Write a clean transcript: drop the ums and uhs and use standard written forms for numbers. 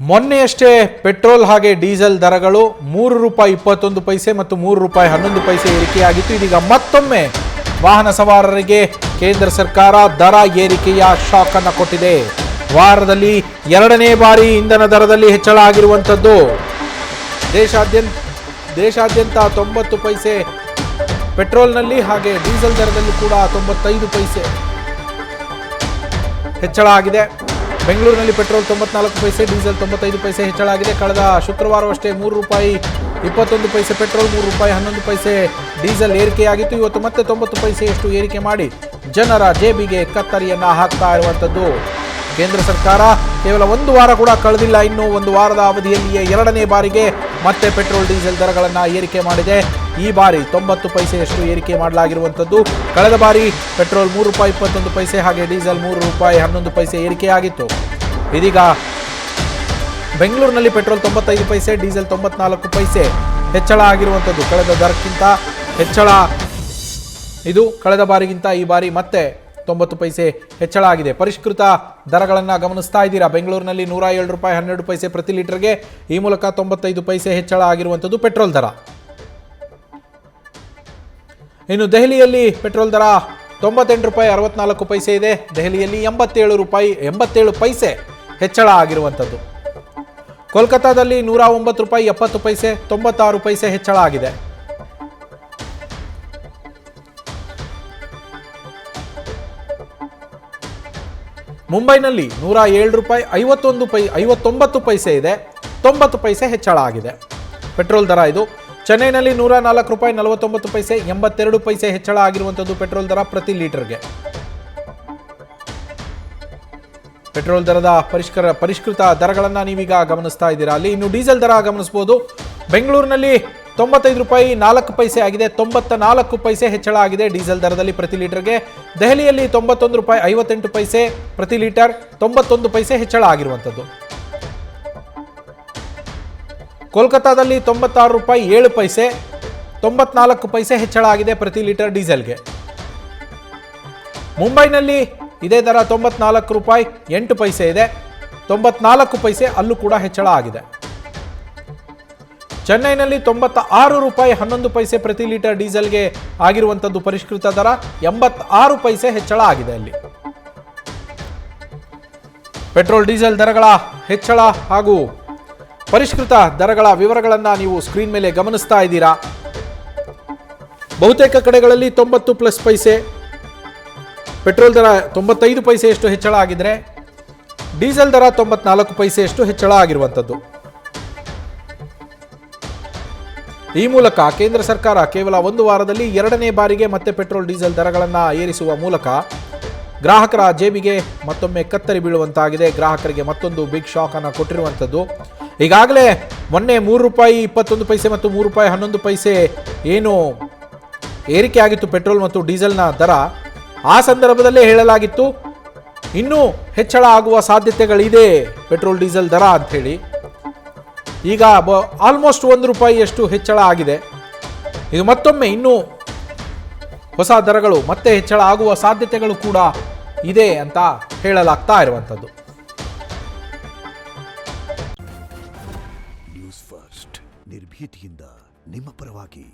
ಮೊನ್ನೆಯಷ್ಟೇ ಪೆಟ್ರೋಲ್ ಹಾಗೆ ಡೀಸೆಲ್ ದರಗಳು ₹3.21 ಮತ್ತು ₹3.11 ಏರಿಕೆಯಾಗಿತ್ತು. ಇದೀಗ ಮತ್ತೊಮ್ಮೆ ವಾಹನ ಸವಾರರಿಗೆ ಕೇಂದ್ರ ಸರ್ಕಾರ ದರ ಏರಿಕೆಯ ಶಾಕ್ ಅನ್ನು ಕೊಟ್ಟಿದೆ. ವಾರದಲ್ಲಿ ಎರಡನೇ ಬಾರಿ ಇಂಧನ ದರದಲ್ಲಿ ಹೆಚ್ಚಳ ಆಗಿರುವಂಥದ್ದು. ದೇಶಾದ್ಯಂತ 90 ಪೈಸೆ ಪೆಟ್ರೋಲ್ನಲ್ಲಿ ಹಾಗೆ ಡೀಸೆಲ್ ದರದಲ್ಲಿ ಕೂಡ 95 ಪೈಸೆ ಹೆಚ್ಚಳ ಆಗಿದೆ. ಬೆಂಗಳೂರಿನಲ್ಲಿ ಪೆಟ್ರೋಲ್ 94 ಪೈಸೆ, ಡೀಸೆಲ್ 95 ಪೈಸೆ ಹೆಚ್ಚಳ ಆಗಿದೆ. ಕಳೆದ ಶುಕ್ರವಾರವಷ್ಟೇ ₹3.21 ಪೆಟ್ರೋಲ್, ₹3.11 ಡೀಸೆಲ್ ಏರಿಕೆಯಾಗಿತ್ತು. ಇವತ್ತು ಮತ್ತೆ 90 ಪೈಸೆಯಷ್ಟು ಏರಿಕೆ ಮಾಡಿ ಜನರ ಜೇಬಿಗೆ ಕತ್ತರಿಯನ್ನ ಹಾಕ್ತಾ ಇರುವಂಥದ್ದು. ಕೇಂದ್ರ ಸರ್ಕಾರ ಕೇವಲ ಒಂದು ವಾರ ಕೂಡ ಕಳೆದಿಲ್ಲ, ಇನ್ನು ಒಂದು ವಾರದ ಅವಧಿಯಲ್ಲಿಯೇ ಎರಡನೇ ಬಾರಿಗೆ ಮತ್ತೆ ಪೆಟ್ರೋಲ್ ಡೀಸೆಲ್ ದರಗಳನ್ನು ಏರಿಕೆ ಮಾಡಿದೆ. ಈ ಬಾರಿ 90 ಪೈಸೆಯಷ್ಟು ಏರಿಕೆ ಮಾಡಲಾಗಿರುವಂಥದ್ದು. ಕಳೆದ ಬಾರಿ ಪೆಟ್ರೋಲ್ ₹3.21 ಹಾಗೆ ಡೀಸೆಲ್ ₹3.11 ಏರಿಕೆಯಾಗಿತ್ತು. ಇದೀಗ ಬೆಂಗಳೂರಿನಲ್ಲಿ ಪೆಟ್ರೋಲ್ 95 ಪೈಸೆ, ಡೀಸೆಲ್ 94 ಪೈಸೆ ಹೆಚ್ಚಳ ಆಗಿರುವಂಥದ್ದು. ಕಳೆದ ದರಕ್ಕಿಂತ ಹೆಚ್ಚಳ ಇದು. ಕಳೆದ ಬಾರಿಗಿಂತ ಈ ಬಾರಿ ಮತ್ತೆ 90 ಪೈಸೆ ಹೆಚ್ಚಳ ಆಗಿದೆ. ಪರಿಷ್ಕೃತ ದರಗಳನ್ನು ಗಮನಿಸ್ತಾ ಇದ್ದೀರಾ. ಬೆಂಗಳೂರಿನಲ್ಲಿ ₹107.12 ಪ್ರತಿ ಲೀಟರ್ಗೆ, ಈ ಮೂಲಕ 95 ಪೈಸೆ ಹೆಚ್ಚಳ ಆಗಿರುವಂಥದ್ದು ಪೆಟ್ರೋಲ್ ದರ. ಇನ್ನು ದೆಹಲಿಯಲ್ಲಿ ಪೆಟ್ರೋಲ್ ದರ ₹98.64 ಇದೆ. ದೆಹಲಿಯಲ್ಲಿ ₹87 ಹೆಚ್ಚಳ ಆಗಿರುವಂಥದ್ದು. ಕೋಲ್ಕತ್ತಾದಲ್ಲಿ ₹109.70, 96 ಪೈಸೆ ಹೆಚ್ಚಳ ಆಗಿದೆ. ಮುಂಬೈನಲ್ಲಿ ₹107.59 ಇದೆ, 90 ಪೈಸೆ ಹೆಚ್ಚಳ ಆಗಿದೆ ಪೆಟ್ರೋಲ್ ದರ ಇದು. ಚೆನ್ನೈನಲ್ಲಿ ₹104.49, 82 ಪೈಸೆ ಹೆಚ್ಚಳ ಆಗಿರುವಂಥದ್ದು ಪೆಟ್ರೋಲ್ ದರ ಪ್ರತಿ ಲೀಟರ್ಗೆ. ಪೆಟ್ರೋಲ್ ದರದ ಪರಿಷ್ಕೃತ ದರಗಳನ್ನು ನೀವೀಗ ಗಮನಿಸ್ತಾ ಇದ್ದೀರಾ. ಅಲ್ಲಿ ಇನ್ನು ಡೀಸೆಲ್ ದರ ಗಮನಿಸಬಹುದು. ಬೆಂಗಳೂರಿನಲ್ಲಿ ₹95.04 ಆಗಿದೆ, 94 ಪೈಸೆ ಹೆಚ್ಚಳ ಆಗಿದೆ ಡೀಸೆಲ್ ದರದಲ್ಲಿ ಪ್ರತಿ ಲೀಟರ್ಗೆ. ದೆಹಲಿಯಲ್ಲಿ ₹91.58 ಪ್ರತಿ ಲೀಟರ್, 91 ಪೈಸೆ ಹೆಚ್ಚಳ ಆಗಿರುವಂಥದ್ದು. ಕೋಲ್ಕತ್ತಾದಲ್ಲಿ ₹96.07, 94 ಪೈಸೆ ಹೆಚ್ಚಳ ಆಗಿದೆ ಪ್ರತಿ ಲೀಟರ್ ಡೀಸೆಲ್ಗೆ. ಮುಂಬೈನಲ್ಲಿ ಇದೇ ದರ ₹94.08 ಇದೆ, 94 ಪೈಸೆ ಅಲ್ಲೂ ಕೂಡ ಹೆಚ್ಚಳ ಆಗಿದೆ. ಚೆನ್ನೈನಲ್ಲಿ ₹96.11 ಪ್ರತಿ ಲೀಟರ್ ಡೀಸೆಲ್ಗೆ ಆಗಿರುವಂಥದ್ದು ಪರಿಷ್ಕೃತ ದರ, 86 ಪೈಸೆ ಹೆಚ್ಚಳ ಆಗಿದೆ ಅಲ್ಲಿ. ಪೆಟ್ರೋಲ್ ಡೀಸೆಲ್ ದರಗಳ ಹೆಚ್ಚಳ ಹಾಗೂ ಪರಿಷ್ಕೃತ ದರಗಳ ವಿವರಗಳನ್ನು ನೀವು ಸ್ಕ್ರೀನ್ ಮೇಲೆ ಗಮನಿಸ್ತಾ ಇದ್ದೀರಾ. ಬಹುತೇಕ ಕಡೆಗಳಲ್ಲಿ 90+ ಪೈಸೆ ಪೆಟ್ರೋಲ್ ದರ 95 ಪೈಸೆಯಷ್ಟು ಹೆಚ್ಚಳ ಆಗಿದ್ರೆ, ಡೀಸೆಲ್ ದರ 94 ಪೈಸೆಯಷ್ಟು ಹೆಚ್ಚಳ ಆಗಿರುವಂಥದ್ದು. ಈ ಮೂಲಕ ಕೇಂದ್ರ ಸರ್ಕಾರ ಕೇವಲ ಒಂದು ವಾರದಲ್ಲಿ ಎರಡನೇ ಬಾರಿಗೆ ಮತ್ತೆ ಪೆಟ್ರೋಲ್ ಡೀಸೆಲ್ ದರಗಳನ್ನು ಏರಿಸುವ ಮೂಲಕ ಗ್ರಾಹಕರ ಜೇಬಿಗೆ ಮತ್ತೊಮ್ಮೆ ಕತ್ತರಿ ಬೀಳುವಂತಾಗಿದೆ. ಗ್ರಾಹಕರಿಗೆ ಮತ್ತೊಂದು ಬಿಗ್ ಶಾಕ್ ಅನ್ನು ಕೊಟ್ಟಿರುವಂಥದ್ದು. ಈಗಾಗಲೇ ಮೊನ್ನೆ ₹3.21 ಮತ್ತು ₹3.11 ಏನು ಏರಿಕೆ ಆಗಿತ್ತು ಪೆಟ್ರೋಲ್ ಮತ್ತು ಡೀಸೆಲ್ನ ದರ, ಆ ಸಂದರ್ಭದಲ್ಲೇ ಹೇಳಲಾಗಿತ್ತು ಇನ್ನೂ ಹೆಚ್ಚಳ ಆಗುವ ಸಾಧ್ಯತೆಗಳಿದೆ ಪೆಟ್ರೋಲ್ ಡೀಸೆಲ್ ದರ ಅಂಥೇಳಿ. ಈಗ ಆಲ್ಮೋಸ್ಟ್ ₹1 ಹೆಚ್ಚಳ ಆಗಿದೆ. ಇದು ಮತ್ತೊಮ್ಮೆ ಇನ್ನೂ ಹೊಸ ದರಗಳು ಮತ್ತೆ ಹೆಚ್ಚಳ ಆಗುವ ಸಾಧ್ಯತೆಗಳು ಕೂಡ ಇದೆ ಅಂತ ಹೇಳಲಾಗ್ತಾ ಇರುವಂಥದ್ದು. ನ್ಯೂಸ್ ಫಸ್ಟ್, ನಿರ್ಭೀತಿಯಿಂದ ನಿಮ್ಮ ಪರವಾಗಿ.